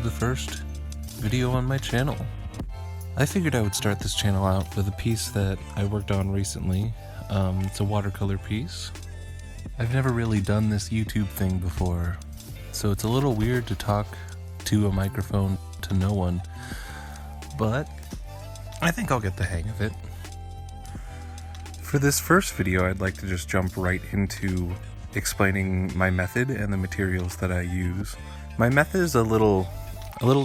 the first video on my channel. I figured I would start this channel out with a piece that I worked on recently. It's a watercolor piece. I've never really done this YouTube thing before, so it's a little weird to talk to a microphone to no one, but I think I'll get the hang of it. For this first video, I'd like to just jump right into explaining my method and the materials that I use. My method is a little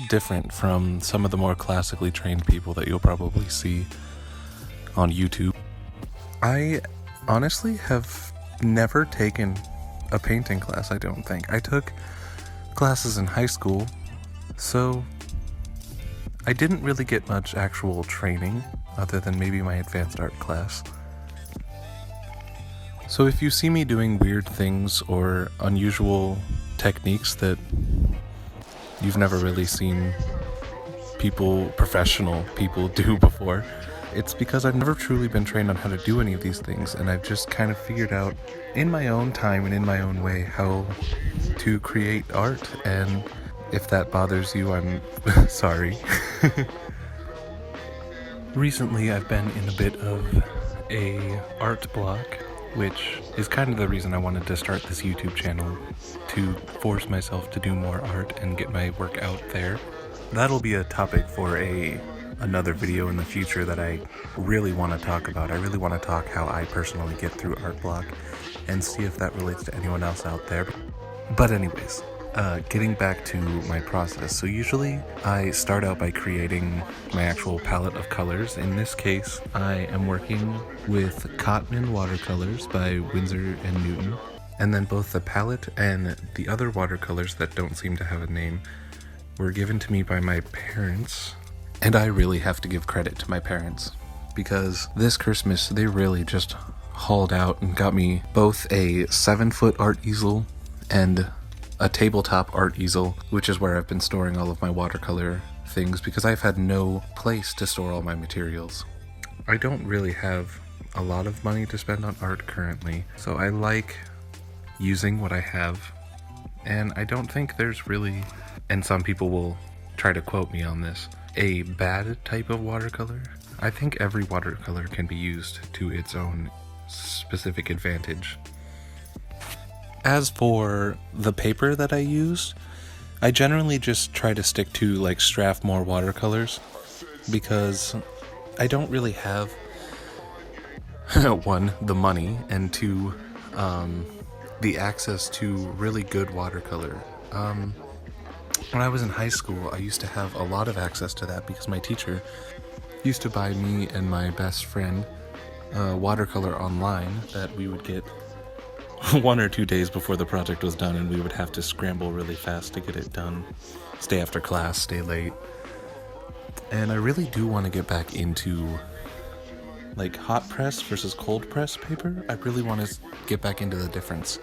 different from some of the more classically trained people that you'll probably see on YouTube. I honestly have never taken a painting class, I don't think. I took classes in high school, so I didn't really get much actual training other than maybe my advanced art class. So if you see me doing weird things or unusual techniques that you've never really seen professional people do before, it's because I've never truly been trained on how to do any of these things, and I've just kind of figured out in my own time and in my own way how to create art, and if that bothers you, I'm sorry. Recently I've been in a bit of a art block, which is kind of the reason I wanted to start this YouTube channel, to force myself to do more art and get my work out there. That'll be a topic for another video in the future that I really want to talk about. I really want to talk how I personally get through art block and see if that relates to anyone else out there. But anyways, getting back to my process. So usually I start out by creating my actual palette of colors. In this case, I am working with Cotton Watercolors by Winsor & Newton. And then both the palette and the other watercolors that don't seem to have a name were given to me by my parents. And I really have to give credit to my parents, because this Christmas they really just hauled out and got me both a 7-foot art easel and a tabletop art easel, which is where I've been storing all of my watercolor things because I've had no place to store all my materials. I don't really have a lot of money to spend on art currently, so I like using what I have, and I don't think there's really, and some people will try to quote me on this, a bad type of watercolor. I think every watercolor can be used to its own specific advantage. As for the paper that I used, I generally just try to stick to like Strathmore watercolors because I don't really have one, the money, and two, the access to really good watercolor. When I was in high school, I used to have a lot of access to that because my teacher used to buy me and my best friend watercolor online that we would get 1 or 2 days before the project was done, and we would have to scramble really fast to get it done, stay after class, stay late. And I really do want to get back into like hot press versus cold press paper. I really want to get back into the difference.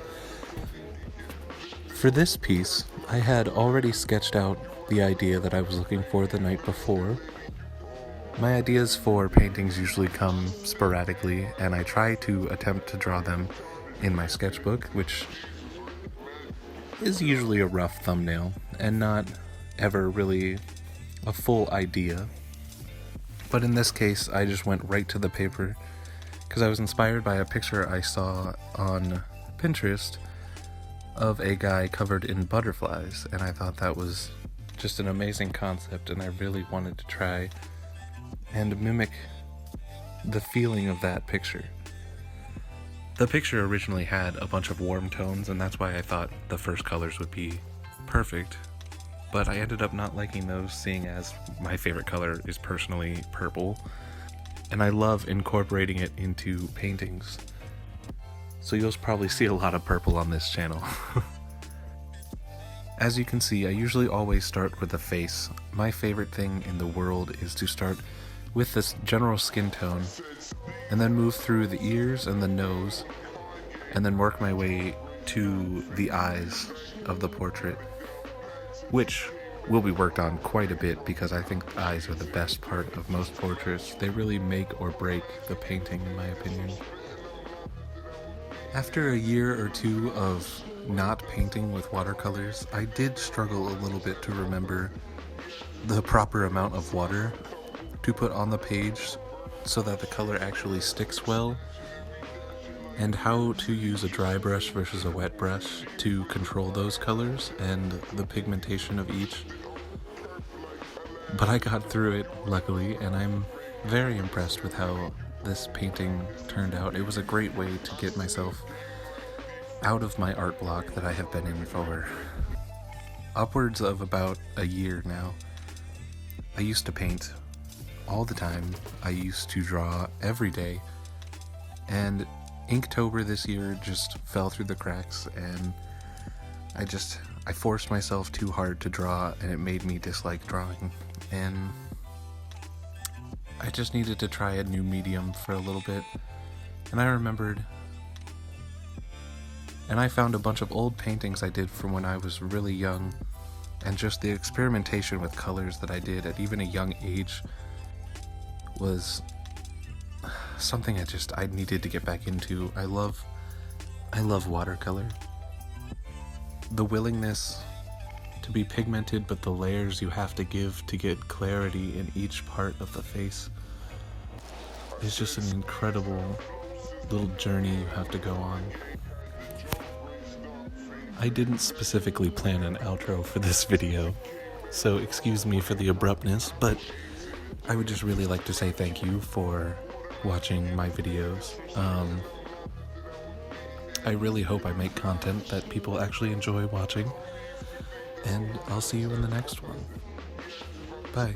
For this piece, I had already sketched out the idea that I was looking for the night before. My ideas for paintings usually come sporadically, and I try to attempt to draw them in my sketchbook, which is usually a rough thumbnail and not ever really a full idea. But in this case, I just went right to the paper because I was inspired by a picture I saw on Pinterest of a guy covered in butterflies, and I thought that was just an amazing concept, and I really wanted to try and mimic the feeling of that picture. The picture originally had a bunch of warm tones, and that's why I thought the first colors would be perfect, but I ended up not liking those, seeing as my favorite color is personally purple, and I love incorporating it into paintings. So you'll probably see a lot of purple on this channel. As you can see, I usually always start with the face. My favorite thing in the world is to start with this general skin tone, and then move through the ears and the nose, and then work my way to the eyes of the portrait, which will be worked on quite a bit because I think the eyes are the best part of most portraits. They really make or break the painting, in my opinion. After a year or two of not painting with watercolors, I did struggle a little bit to remember the proper amount of water to put on the page so that the color actually sticks well, and how to use a dry brush versus a wet brush to control those colors and the pigmentation of each. But I got through it, luckily, and I'm very impressed with how this painting turned out. It was a great way to get myself out of my art block that I have been in for upwards of about a year now. I used to paint all the time. I used to draw every day, and Inktober this year just fell through the cracks, and I forced myself too hard to draw, and it made me dislike drawing, and I just needed to try a new medium for a little bit. And I remembered, and I found a bunch of old paintings I did from when I was really young, and just the experimentation with colors that I did at even a young age was something I needed to get back into. I love watercolor. The willingness to be pigmented, but the layers you have to give to get clarity in each part of the face is just an incredible little journey you have to go on. I didn't specifically plan an outro for this video, so excuse me for the abruptness, but I would just really like to say thank you for watching my videos. I really hope I make content that people actually enjoy watching, and I'll see you in the next one. Bye.